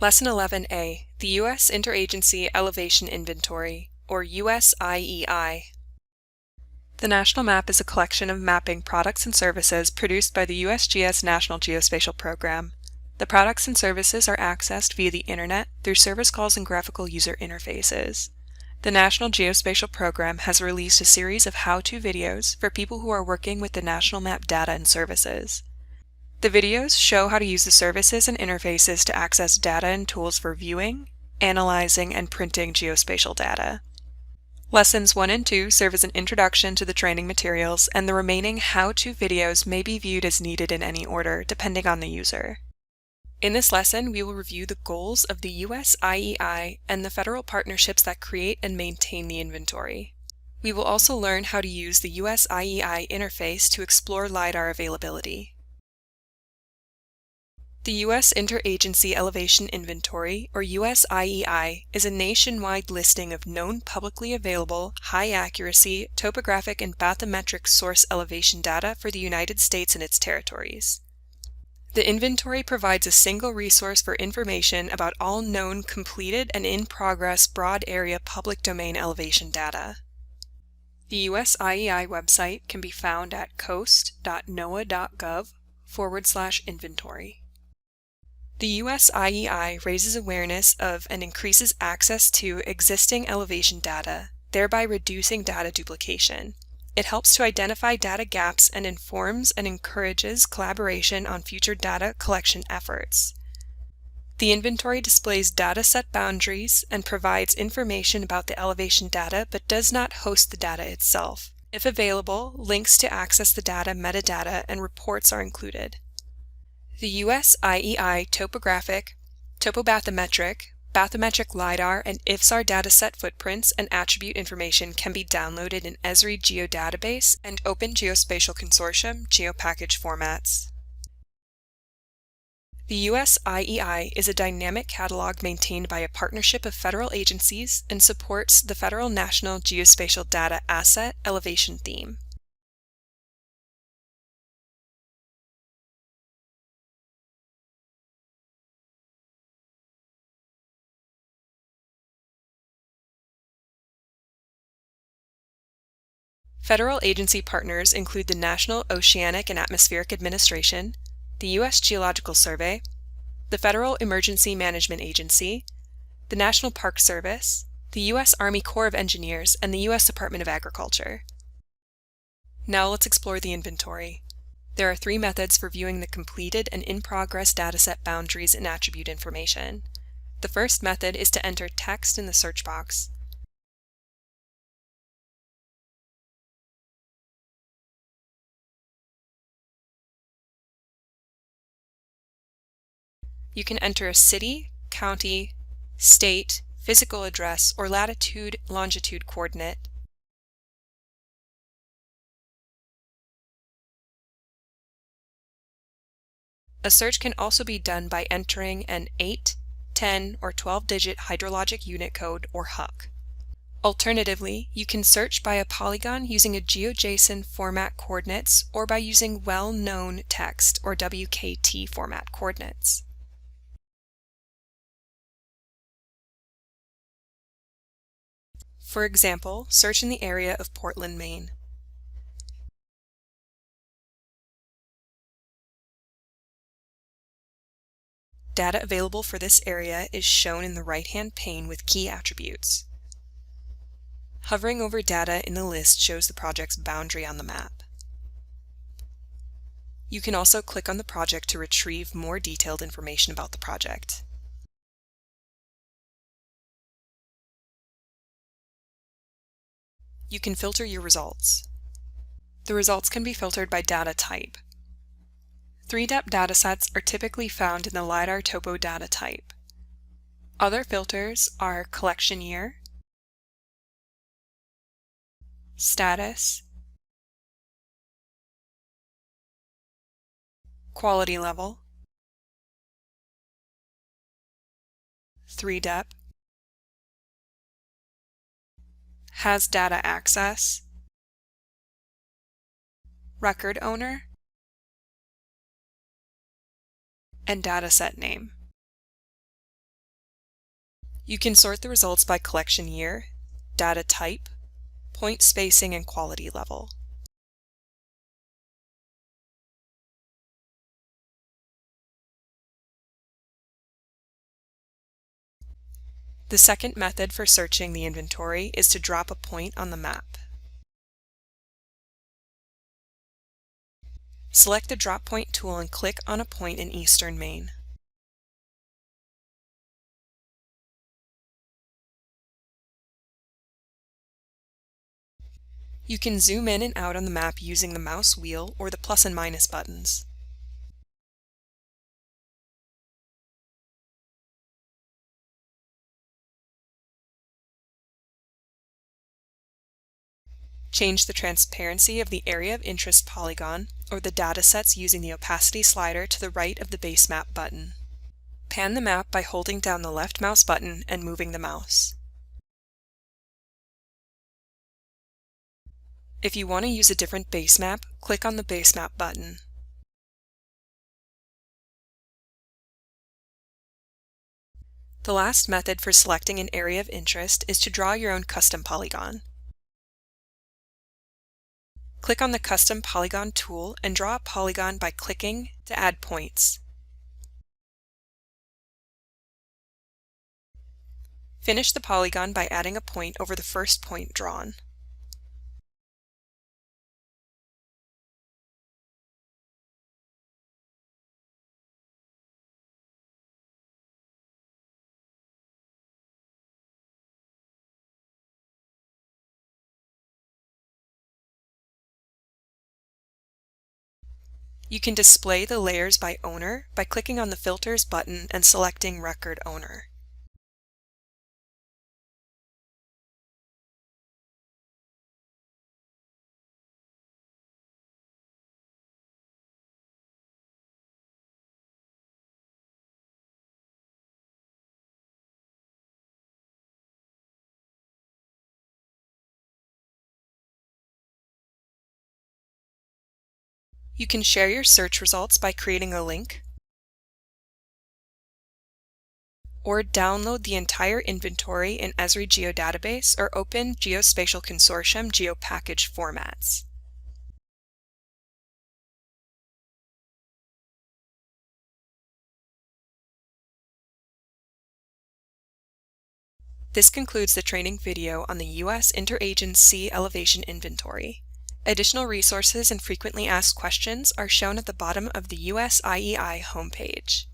Lesson 11A, the US Interagency Elevation Inventory, or USIEI. The national map is a collection of mapping products and services produced by the USGS National Geospatial Program. The products and services are accessed via the Internet through service calls and graphical user interfaces. The National Geospatial Program has released a series of how-to videos for people who are working with the national map data and services. The videos show how to use the services and interfaces to access data and tools for viewing, analyzing, and printing geospatial data. Lessons 1 and 2 serve as an introduction to the training materials, and the remaining how-to videos may be viewed as needed in any order, depending on the user. In this lesson, we will review the goals of the USIEI and the federal partnerships that create and maintain the inventory. We will also learn how to use the USIEI interface to explore LIDAR availability. The US Interagency Elevation Inventory, or USIEI, is a nationwide listing of known publicly available, high-accuracy, topographic and bathymetric source elevation data for the United States and its territories. The inventory provides a single resource for information about all known, completed, and in-progress broad area public domain elevation data. The USIEI website can be found at coast.noaa.gov/inventory. The USIEI raises awareness of and increases access to existing elevation data, thereby reducing data duplication. It helps to identify data gaps and informs and encourages collaboration on future data collection efforts. The inventory displays dataset boundaries and provides information about the elevation data but does not host the data itself. If available, links to access the data, metadata, and reports are included. The USIEI topographic, topobathymetric, bathymetric LIDAR, and IFSAR dataset footprints and attribute information can be downloaded in Esri Geodatabase and Open Geospatial Consortium GeoPackage formats. The USIEI is a dynamic catalog maintained by a partnership of federal agencies and supports the Federal National Geospatial Data Asset Elevation theme. Federal agency partners include the National Oceanic and Atmospheric Administration, the U.S. Geological Survey, the Federal Emergency Management Agency, the National Park Service, the U.S. Army Corps of Engineers, and the U.S. Department of Agriculture. Now let's explore the inventory. There are 3 methods for viewing the completed and in-progress dataset boundaries and attribute information. The first method is to enter text in the search box. You can enter a city, county, state, physical address, or latitude, longitude coordinate. A search can also be done by entering an 8, 10, or 12-digit hydrologic unit code, or HUC. Alternatively, you can search by a polygon using a GeoJSON format coordinates or by using well-known text, or WKT format coordinates. For example, search in the area of Portland, Maine. Data available for this area is shown in the right-hand pane with key attributes. Hovering over data in the list shows the project's boundary on the map. You can also click on the project to retrieve more detailed information about the project. You can filter your results. The results can be filtered by data type. 3-depth datasets are typically found in the LIDAR topo data type. Other filters are collection year, status, quality level, 3-depth, has data access, record owner, and dataset name. You can sort the results by collection year, data type, point spacing, and quality level. The second method for searching the inventory is to drop a point on the map. Select the Drop Point tool and click on a point in eastern Maine. You can zoom in and out on the map using the mouse wheel or the plus and minus buttons. Change the transparency of the area of interest polygon or the datasets using the opacity slider to the right of the base map button. Pan the map by holding down the left mouse button and moving the mouse. If you want to use a different base map, click on the base map button. The last method for selecting an area of interest is to draw your own custom polygon. Click on the Custom Polygon tool and draw a polygon by clicking to add points. Finish the polygon by adding a point over the first point drawn. You can display the layers by owner by clicking on the Filters button and selecting Record Owner. You can share your search results by creating a link, or download the entire inventory in Esri Geodatabase or Open Geospatial Consortium GeoPackage formats. This concludes the training video on the US Interagency Elevation Inventory. Additional resources and frequently asked questions are shown at the bottom of the USIEI homepage.